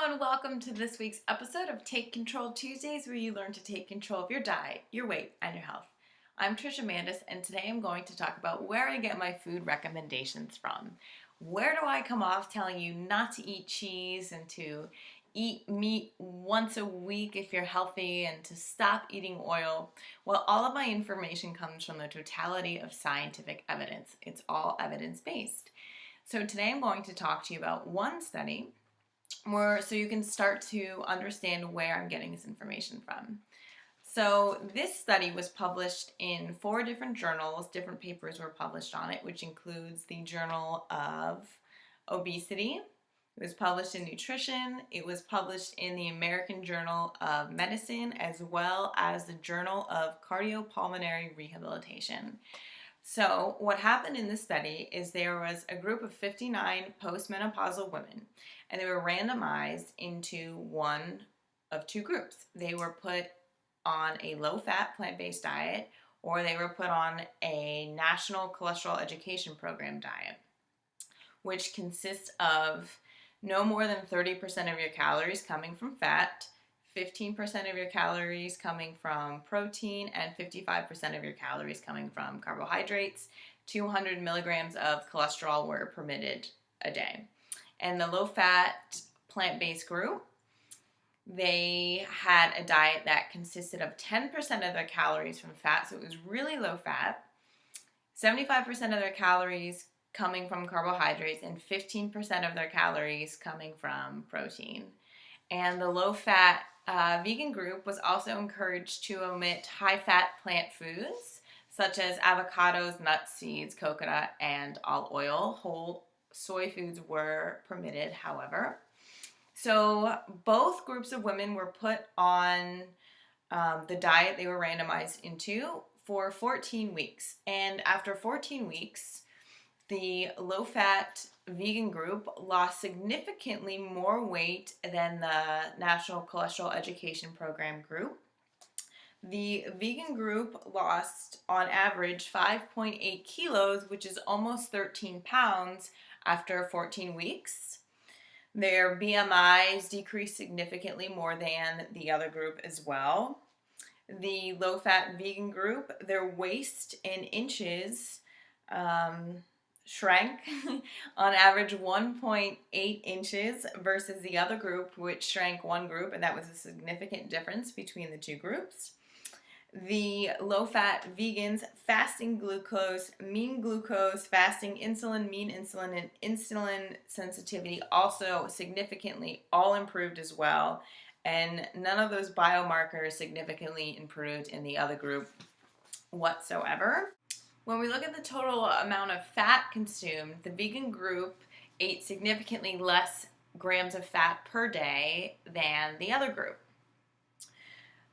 and welcome to this week's episode of Take Control Tuesdays, where you learn to take control of your diet, your weight, and your health. I'm Trisha Mandis, and today I'm going to talk about where I get my food recommendations from. Where do I come off telling you not to eat cheese and to eat meat once a week if you're healthy and to stop eating oil? Well, all of my information comes from the totality of scientific evidence. It's all evidence-based. So today I'm going to talk to you about one study so you can start to understand where I'm getting this information from. So this study was published in 4 different journals. Different papers were published on it, which includes the Journal of Obesity. It was published in Nutrition. It was published in the American Journal of Medicine, as well as the Journal of Cardiopulmonary Rehabilitation. So what happened in this study is there was a group of 59 postmenopausal women, and they were randomized into one of 2 groups. They were put on a low-fat plant-based diet, or they were put on a National Cholesterol Education Program diet, which consists of no more than 30% of your calories coming from fat, 15% of your calories coming from protein, and 55% of your calories coming from carbohydrates. 200 milligrams of cholesterol were permitted a day. And the low-fat plant-based group, they had a diet that consisted of 10% of their calories from fat, so it was really low fat, 75% of their calories coming from carbohydrates, and 15% of their calories coming from protein. And the low-fat vegan group was also encouraged to omit high-fat plant foods, such as avocados, nuts, seeds, coconut, and olive oil. Whole soy foods were permitted, however. So both groups of women were put on the diet they were randomized into for 14 weeks. And after 14 weeks, the low-fat vegan group lost significantly more weight than the National Cholesterol Education Program group. The vegan group lost, on average, 5.8 kilos, which is almost 13 pounds after 14 weeks. Their BMIs decreased significantly more than the other group as well. The low-fat vegan group, their waist in inches shrank on average 1.8 inches versus the other group, which shrank 1 group, and that was a significant difference between the 2 groups. The low-fat vegans, fasting glucose, fasting insulin, mean insulin, and insulin sensitivity also significantly all improved as well, and none of those biomarkers significantly improved in the other group whatsoever. When we look at the total amount of fat consumed, the vegan group ate significantly less grams of fat per day than the other group.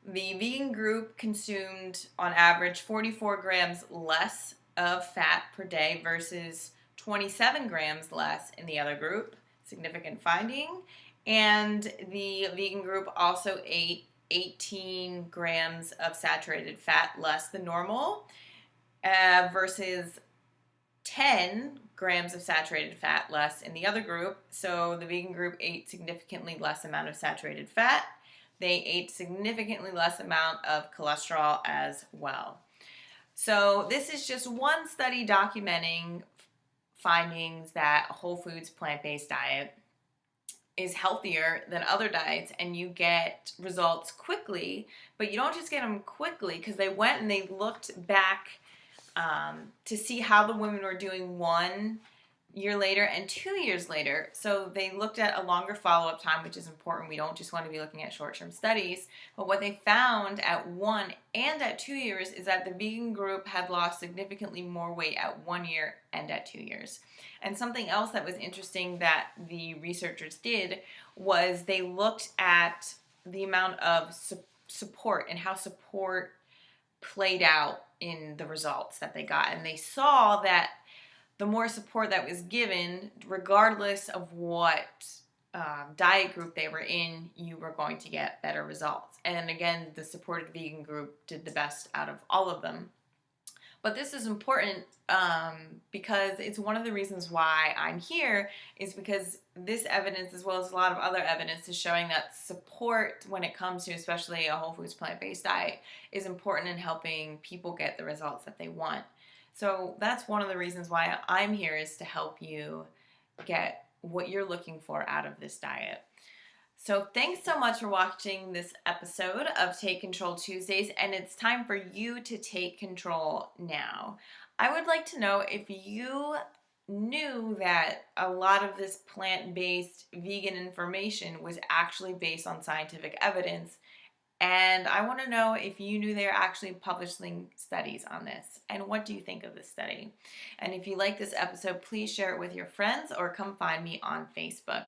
The vegan group consumed, on average, 44 grams less of fat per day versus 27 grams less in the other group. Significant finding. And the vegan group also ate 18 grams of saturated fat less than normal, versus 10 grams of saturated fat less in the other group. So the vegan group ate significantly less amount of saturated fat. They ate significantly less amount of cholesterol as well. So this is just one study documenting findings that a whole foods plant-based diet is healthier than other diets, and you get results quickly, but you don't just get them quickly, because they went and they looked back to see how the women were doing 1 year later and 2 years later. So they looked at a longer follow-up time, which is important. We don't just want to be looking at short-term studies. But what they found at 1 and at 2 years is that the vegan group had lost significantly more weight at 1 year and at 2 years. And something else that was interesting that the researchers did was they looked at the amount of support and how support played out in the results that they got. And they saw that the more support that was given, regardless of what diet group they were in, you were going to get better results. And again, the supported vegan group did the best out of all of them. But this is important because it's one of the reasons why I'm here, is because this evidence, as well as a lot of other evidence, is showing that support when it comes to especially a whole foods plant-based diet is important in helping people get the results that they want. So that's one of the reasons why I'm here, is to help you get what you're looking for out of this diet. So thanks so much for watching this episode of Take Control Tuesdays, and it's time for you to take control now. I would like to know if you knew that a lot of this plant-based vegan information was actually based on scientific evidence, and I want to know if you knew they're actually publishing studies on this, and what do you think of this study? And if you like this episode, please share it with your friends or come find me on Facebook.